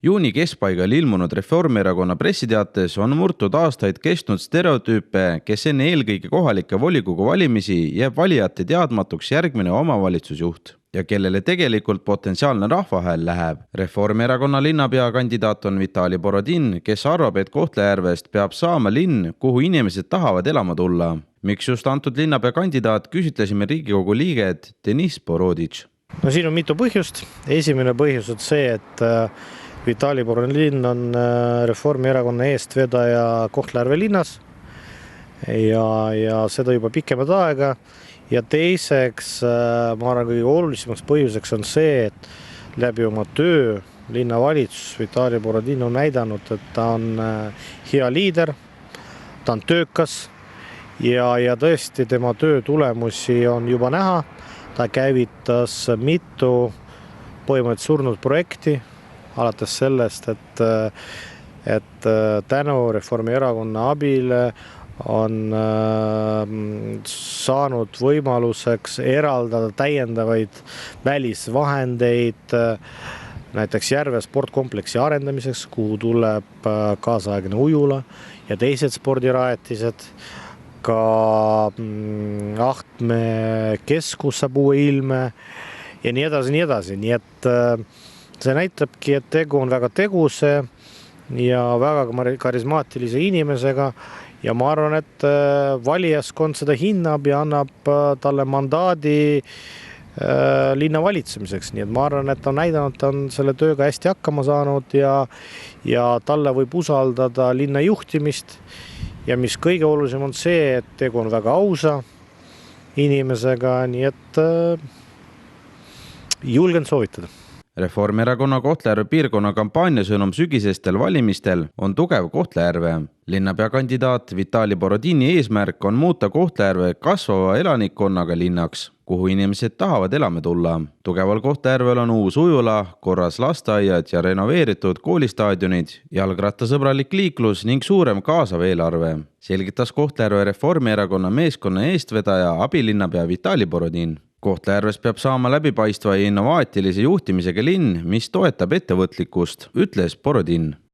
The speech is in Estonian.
Juuni keskpaigal ilmunud Reformierakonna pressiteates on murtud aastaid kestnud stereotüüpe, kes enne eelkõige kohalike volikogu valimisi jääb valijate teadmatuks järgmine omavalitsusjuht ja kellele tegelikult potentsiaalne rahvahääl läheb. Reformierakonna linnapea kandidaat on Vitali Borodin, kes arvab, et Kohtla-Järvest peab saama linn, kuhu inimesed tahavad elama tulla. Miks just antud linnapea kandidaat, küsitlesime Riigikogu liiget Deniss Boroditš. No siin on mitu põhjust. Esimene põhjus on see, et Vitali Borodin on Reformierakonna eestvedaja Kohtla-Järve linnas ja seda juba pikemat aega. Ja teiseks, ma arvan, kõige olulisemaks põhjuseks on see, et läbi oma töö linnavalitsus Vitali Borodin on näidanud, et ta on hea liider, ta on töökas ja tõesti tema töö tulemusi on juba näha. Ta käivitas mitu põhimõtteliselt surnud projekti, alates sellest, et tänu Reformierakonna abile on saanud võimaluseks eraldada täiendavaid välisvahendeid näiteks Järve sportkompleksi arendamiseks, kuhu tuleb kaasaegne ujula ja teised spordirajatised. Ka Ahtme keskus saab uue ilme ja nii edasi, nii edasi. Nii et see näitabki, et tegu on väga teguse ja väga karismaatilise inimesega ja ma arvan, et valijaskond seda hinnab ja annab talle mandaadi linna valitsemiseks. Nii et ma arvan, et ta on näidanud, et ta on selle tööga hästi hakkama saanud ja talle võib usaldada linna juhtimist. Ja mis kõige olulisem on see, et tegu on väga ausa inimesega, nii et julgen soovitada. Reformierakonna Kohtla-Järve piirkonna kampaaniasõnum sügisestel valimistel on tugev Kohtla-Järve. Linnapea kandidaat Vitali Borodini eesmärk on muuta Kohtla-Järve kasvava elanikkonnaga linnaks, kuhu inimesed tahavad elama tulla. Tugeval Kohtla-Järvel on uus ujula, korras lasteaiad ja renoveeritud koolistaadionid, jalgrattasõbralik liiklus ning suurem kaasav eelarve, selgitas Kohtla-Järve Reformierakonna meeskonna eestvedaja abilinnapea Vitali Borodin. Kohtla-Järves peab saama läbipaistva ja innovaatilise juhtimisega linn, mis toetab ettevõtlikkust, ütles Borodin.